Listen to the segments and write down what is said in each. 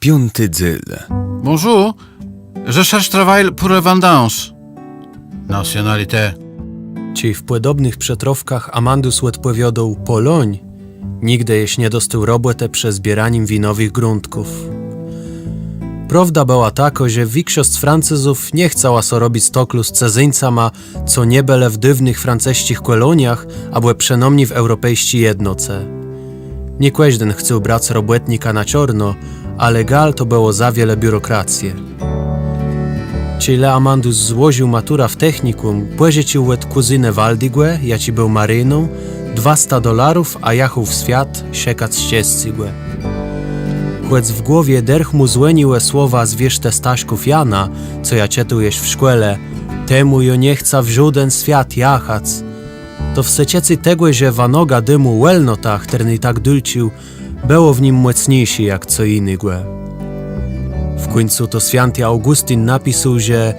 Piąty dzyl. Bonjour, je cherche travail pour le vendange. Nationalité. Ci w podobnych przetrowkach Amandus odpowiadał Poloń, nigdy jeś nie dostał robotę przez zbieraniem winowych gruntków. Prawda była taka, że większość Francuzów nie chciała so robić stoklu z cezyńcama, co nie byle w dywnych franceskich koloniach, albo przenomni w europejskiej jednoce. Nie każdy chciał brać robotnika na czarno, ale gal to było za wiele biurokracji. Cile Amandus złożył matura w technikum, pożyczył od kuzynę Waldigłe, jaci był maryną, $200, a jechał w świat siekać ścieżcigłe. Choć w głowie derch mu złeniłe słowa z wierzte Staszków Jana, co ja czytujesz w szkole, temu jo nie chca w żaden świat jachać, to w seciecy tego, że wanoga dymu welnotach, który tak dulcił, było w nim mocniejszy jak co inny głe. W końcu to święty Augustyn napisał, że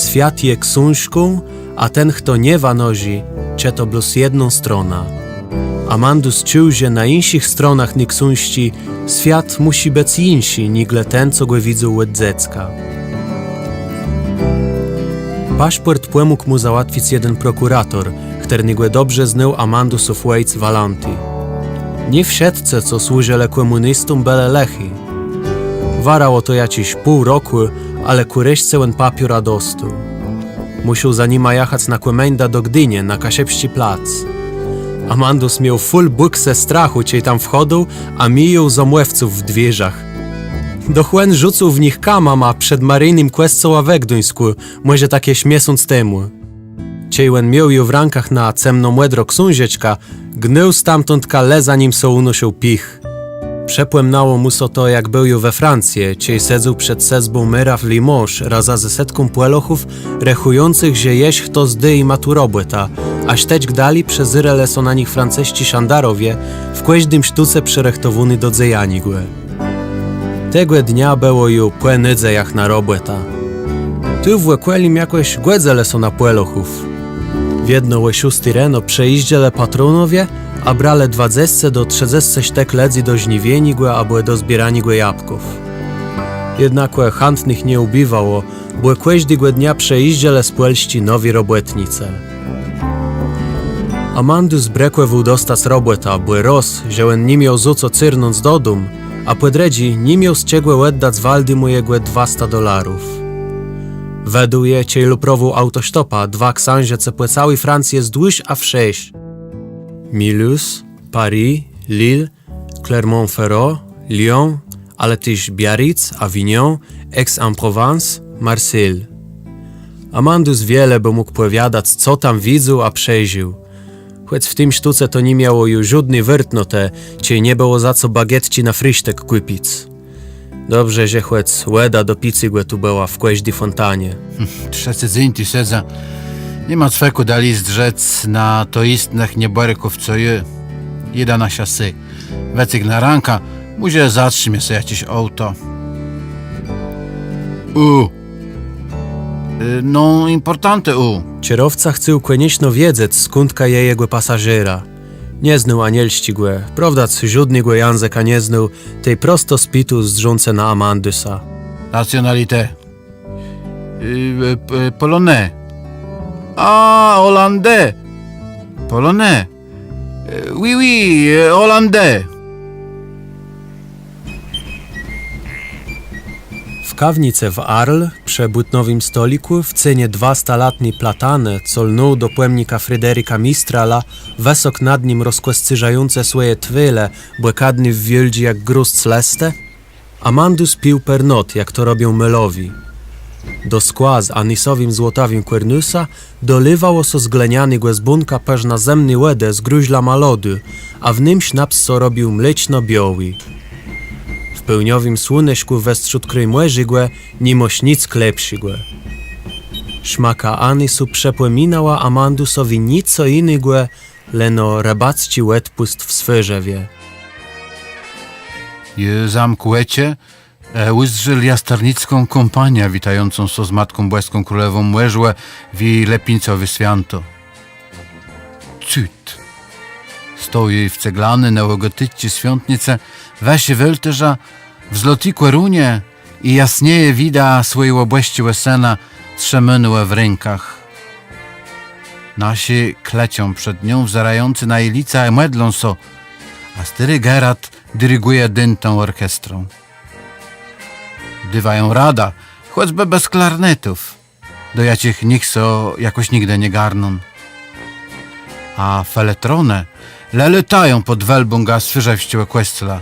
świat je książką, a ten, kto nie wanoży, czyta bluz jedną strona. Amandus czuł, że na innych stronach nie książki świat musi być inszy, nigle ten, co go widzą od dziecka. Paszport pomógł mu załatwić jeden prokurator, który go dobrze znał Amandusów ojc Walanty. Nie wszedce, co służyli komunistom, byle lechy. Warało to jakiś pół roku, ale kuryśce on papiera dostał. Musiał za nima jechać na komenda do Gdynie, na Kasiepści plac. Amandus miał full buksę strachu, ciej tam wchodził, a mijał zamłewców w dwierzach. Dochłen rzucał w nich kamama przed maryjnym kwestcoła we Gdyńsku, może takieś miesiąc temu. Ciejłen miał ją w rękach na cemno młedro książeczka, gnył stamtąd le za nim so unosił pich. Przepłemnało mu so to, jak był ją we Francji, ciej sedzał przed sezbą mera w Limoges, raza ze setką płelochów, rechujących, że jeś kto zdy i maturobłeta, a śteć gdali przezyrele so na nich franceści szandarowie, w każdym sztuce przerechtowuny do dzejanigłe. Tego dnia było ją płenydze jak na robłeta. Tu w łekwelim jakoś głedzele so na płelochów. W jedno łesiusty reno przeiździele patronowie, a brale 20 do 30 sztek ledzi do żniwienigłe albo do zbieranigłe jabłków. Jednakle chętnych nie ubiwało, bo każdego dnia przeiździele z płelści nowi robotnice. Amandus brekłewał dostać robota, bo roz, że on nie miał za co cyrnąc do dum, a podredzi nie miał z czego oddać Waldy mojego $200. Według je ciej luprował autostopa, dwa książę, co płacały Francję zdłuż a wsześć. Mulhouse, Paris, Lille, Clermont-Ferrand, Lyon, ale też Biarritz, Avignon, Aix-en-Provence, Marseille. Amandus wiele by mógł powiadać, co tam widział, a przejrzył. Choć w tym sztuce to nie miało już żadnej wyrtnote, cię nie było za co bagietci na frysztek kupić. Dobrze, że choć łeda do picygłe tu była w każdej fontanie. Trzecie dzień ty sedza. Nie ma cweku dali zdrzec na to istnych niebaryków, co je. Jeda na siasy. Wecyk na ranka, może zatrzymie się jakieś auto. No, importante Kierowca chciał koniecznie wiedzieć, skądka je jego pasażera. Nie znał anielścigłe, prawda, żadnego języka nie znał, tej prosto z pitu zdrzące na Amandusa. Nationalité. Polonais. Ah, hollandais. Polonais. Oui, oui, hollandais. W kawnicy w Arles, przy butnowym stoliku, w cenie 200-latnej platane, co lnął do płemnika Fryderyka Mistrala, wesok nad nim rozkłescyżające swoje twyle, błekadny w wieldzi jak gruz celeste, Amandus pił pernot, jak to robią melowi. Do skła z anisowym złotawym Quernusa dolywało so z glenianego zbunka peż na zemny łedę z gruźla malody, a w nim sznaps so robił mleczno-biały. W pełniowym słoneczku westrzut krymłeżygłe, nimoś nic klepszygłe. Szmaka anisu przepłeminała Amandusowi nico inygłe, leno rabacci łetpust w sferzewie. Je zamkłecie, ujrzył jastarnicką kompanię witającą so z Matką Błeską Królewą Młeżłę w jej lepincowy święto. Cud! Stoi w ceglany neogotycie świątnice, weź welterza, Wzlotikłe runie i jasnieje wida swojej łobości łesena trzemynłe w rękach. Nasi klecią przed nią, wzerający na jej lica i medlą so, a stary Gerard dyryguje dyntą orkiestrą. Dywają rada, choćby bez klarnetów, do jacich nikt so jakoś nigdy nie garną. A feletrone leletają pod welbunga swyżewściłe kwestla.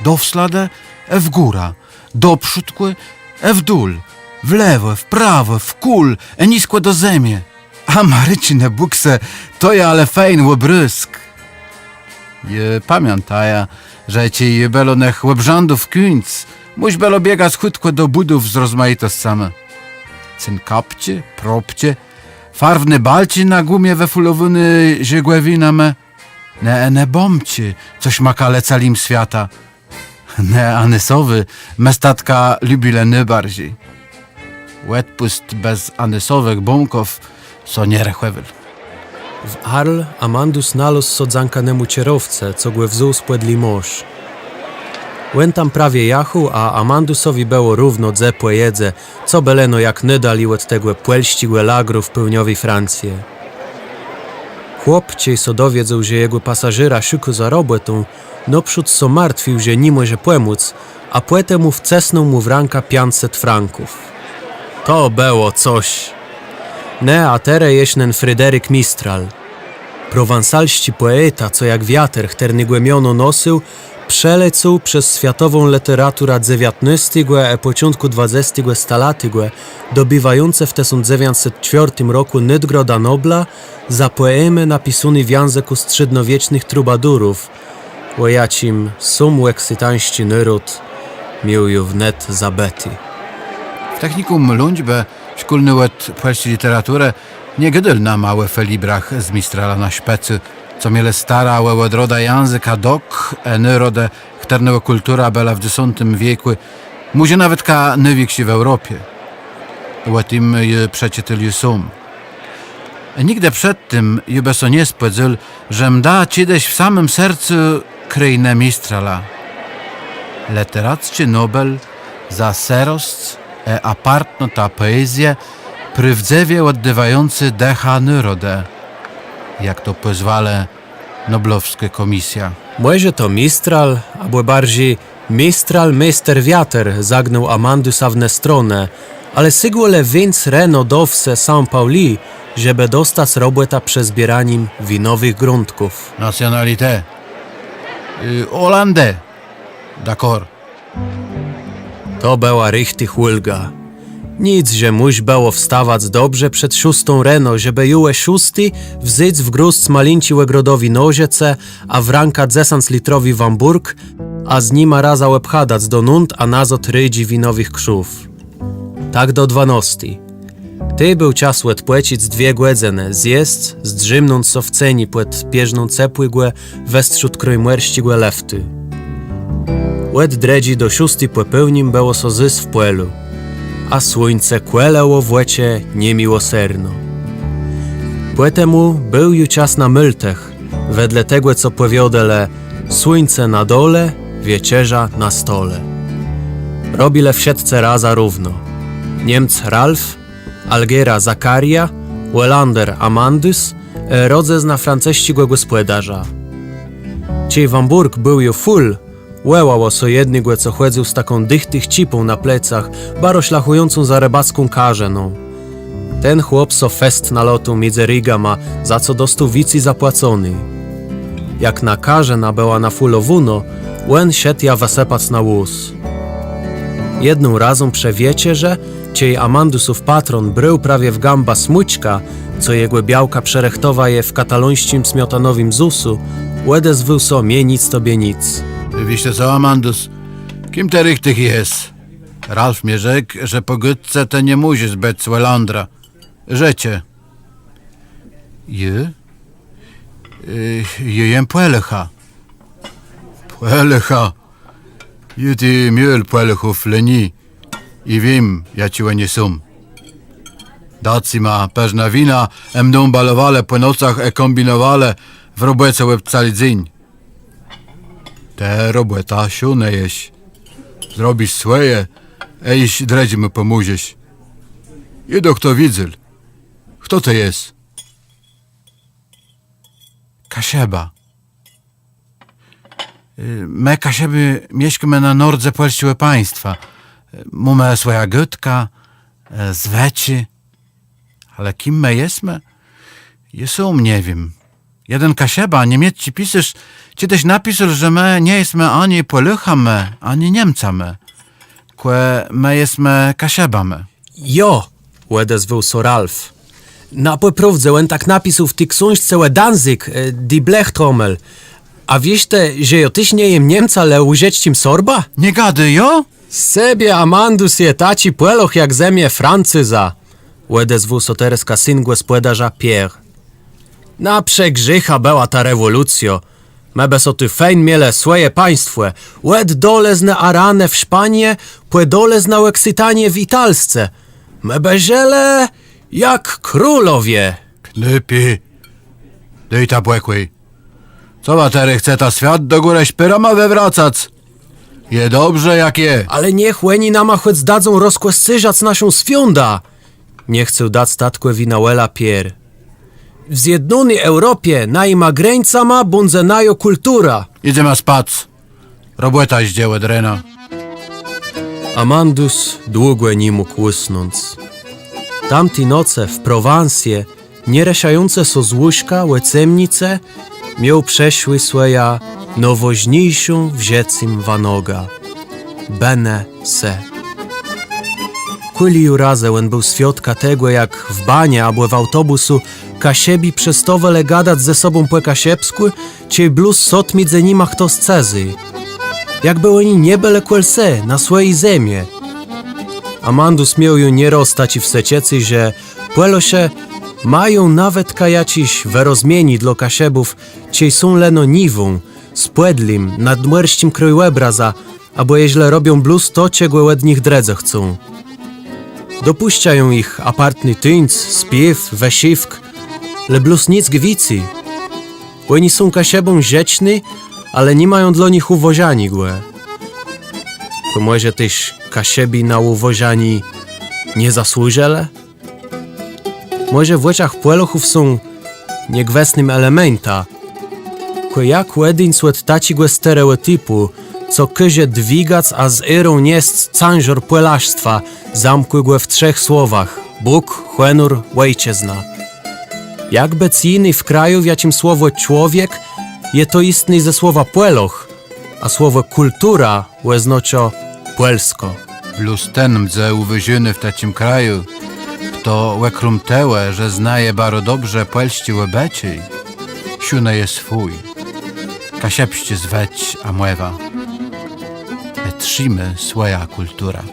Do wsladę, w góra, do przódkły, w dól, w lewo, w prawo, w kul, niskłe do zemie. A marycine bukse, to ja ale fejn łobrysk. Je pamiętaja, że ci je belonech łebrzandów künc, muś belo biega schudkłe do budów z rozmaitostami. Cyn kapcie, propcie, farwne balci na gumie we fulowuny ziegłewiname. Ne bombcie, coś makale calim świata. Ne anysowy, mestatka lubile najbardziej. Łetpust bez anysowych bąków, so nie rechłewyl. W Arl Amandus nalósł sodzankanemu cierowce, co głę wzół spłedli mąż. Łen tam prawie jachu, a Amandusowi było równo dzepłe jedze, co beleno jak nydali od tego płelścigłe lagru w pełniowi Francję. Chłop ciej so dowiedzą, że jego pasażera szyku za robotą, no przód so martwił, że nie może płemóc, a płetę mu wcesnął mu w ranka 500 franków. To było coś. Ne, a tere jeśnen Fryderyk Mistral. Prowansalści poeta, co jak wiater chternygłemiono nosył, przelecł przez światową literaturę XIX a początku XX stalatygłe, dobywające w 1904 roku Nagroda Nobla za poemy napisane w języku średniowiecznych trubadurów, o jacim sum eksytańści naród miał ju wnet zabety. W technikum Lundźbe szkolny łet płelści literaturę nie gydel na małe felibrach z Mistrala na szpecy, co miele stara łełodroda języka dok, nyrodę chternego kultura bela w X wieku, muzie nawet ka nywiksi w Europie. Łetim je przecietyl sum. Nigdy przed tym jubeso nie spedzyl, że mda kiedyś w samym sercu kryjne Mistrala. Literacki Nobel za serost apartno ta poezję prywdzewie oddywający decha nyrodę, jak to pozwala noblowska komisja. Może to Mistral, albo bardziej Mistral Meister Wiater zagnął Amandusa w stronę, ale sygłole więc reno dowse São Pauli, żeby dostać robota przez zbieraniem winowych gruntków. Nationalité. Holandais. D'accord. To była richtig ulga. Nic, że muś było wstawać dobrze przed 6 reno, żeby jułe 6 wzyć w gruz malinci łegrodowi nożece, a w ranka 10 litrowi Wamburg, a z nima raza łepchadac do nund, a nazot rydzi winowych krzów. Tak do 12. Ty był czas łet płecić 2 głedzene, zjeść, zdrzymnąc so w ceni płet bieżną cepłygłe, westrzut krojmłerścigłe lefty. Łet dredzi do 6 płepełnim było so zys w płelu, a słońce kłeleło w łecie niemiłosierno. Płetemu był ju czas na myltech, wedle tego co powiodele słońce na dole, wieczerza na stole. Robile w siatce raza równo. Niemc Ralf, Algiera Zakaria, Welander Amandus, rodzez na franceścigłego gospodarza. Ciej Wamburg był ju full, łełało so jednigłe, co chłedzył z taką dychtych cipą na plecach, baro szlachującą za rybacką karzeną. Ten chłop so fest nalotu midzeriga ma, za co dostał wici zapłacony. Jak na karzena była na fulowuno, łen sietja wasepac na łus. Jedną razą przewiecie, że ciej Amandusów patron brył prawie w gamba smućka, co jego białka przerechtowa je w katalońskim smiotanowym zusu, łedes wył so mnie nic tobie nic. Wiecie co, Amandus? Kim te rychtych jest? Ralf mnie rzekł, że po gytce te nie musi zbec Welandra. Rzecie. Je? Jem płelecha. Płelecha. Je ty miel płelechów leni. I wiem, ja ci nie sum. Daci ma peżna wina, mną balowale po nocach kombinowale, w robece łeb cali dzień. Te robota siune jeś. Zrobisz swoje, iś dredzie mu pomóżesz. I doktor Widzel. Kto to jest? Kasieba. My Kasieby mieszkamy na nordze polskiego państwa. Mamy swoja gotka, zweci. Ale kim my jesteśmy? Jesum, nie wiem. Jeden Kasieba, niemiecki pisarz, kiedyś napisał, że my nie jesteśmy ani Poluchami, ani Niemcami. Kłe my jesteśmy Kasiebami. Jo, odezwał so Ralf. Na poprawdze on tak napisał w tej książce o Danzig, die Blechtrommel. A wiesz te, że ja tyś nie jem Niemca, ale użyć tym sorba? Nie gady, jo? Sobie Amandus je taci płeloch jak zemie Francyza. Odezwał so tereska syn gospodarza Pierre. Na przegrzycha była ta rewolucja. Mebe so ty fejn miele swoje państwo. Łed dolezne arane w Szpanie, płe dolezne Eksytanie w Italsce. Mebe żele jak królowie. Knypi. Dej ta błekły. Co ma tery chce ta świat do góry szpyrama wywracać? Je dobrze jak je. Ale niech łeni nama choć zdadzą rozkłescyżac naszą swiąda. Nie chcę dać statkę winałela Pierre. W zjednionej Europie najma grańcama bądzenajo kultura. Idziemy spać. Robota zdziełe drena. Amandus długo nie mógł usnąć. Tamti noce w Prowansie, niereszające so z łóżka łecemnice, miał przeszły swoja nowoźniejszą wziecim wanoga. Bene se. Kuli razy on był świadka tego, jak w banie albo w autobusu Kasiebi przestowele gadać ze sobą po kasiebsku, czy bluz sotmić ze nima kto z cezy. Jakby oni nie byli kulse na swojej zemie. Amandus miał ją nie rozstać i w seciecy, że płelo się mają nawet kajaciś wyrozmieni dla kasiebów, cie są leno niwą, spłedlim, nadmierścim krojłebraza, albo jeźle robią bluz to, czego od nich dredze chcą. Dopuszczają ich apartny tyńc, śpiew, wesiwk, le bluz nic gwici. Oni są kasiebą rzeczny, ale nie mają dla nich uwoziani głę. To może też kasiebi na uwoziani nie zasłużele? Może w oczach płelochów są niegwesnym elementa, ko jak łedyn słed taci głę stereotypu, co kyzie dwigac, a z erą jest canżor płelaszstwa, zamkły głę w 3 słowach: Bóg, chłenur, ojczyzna. Jak beciny w kraju, w jakim słowo człowiek je to istny ze słowa płeloch, a słowo kultura łeznoczo płelsko. Plus ten mdze uwyziony w tacim kraju, kto łekrum tełe, że znaje baro dobrze płelści łebeci, siune je swój. Kasiepście zweć, a młewa. Trzymy swoja kultura.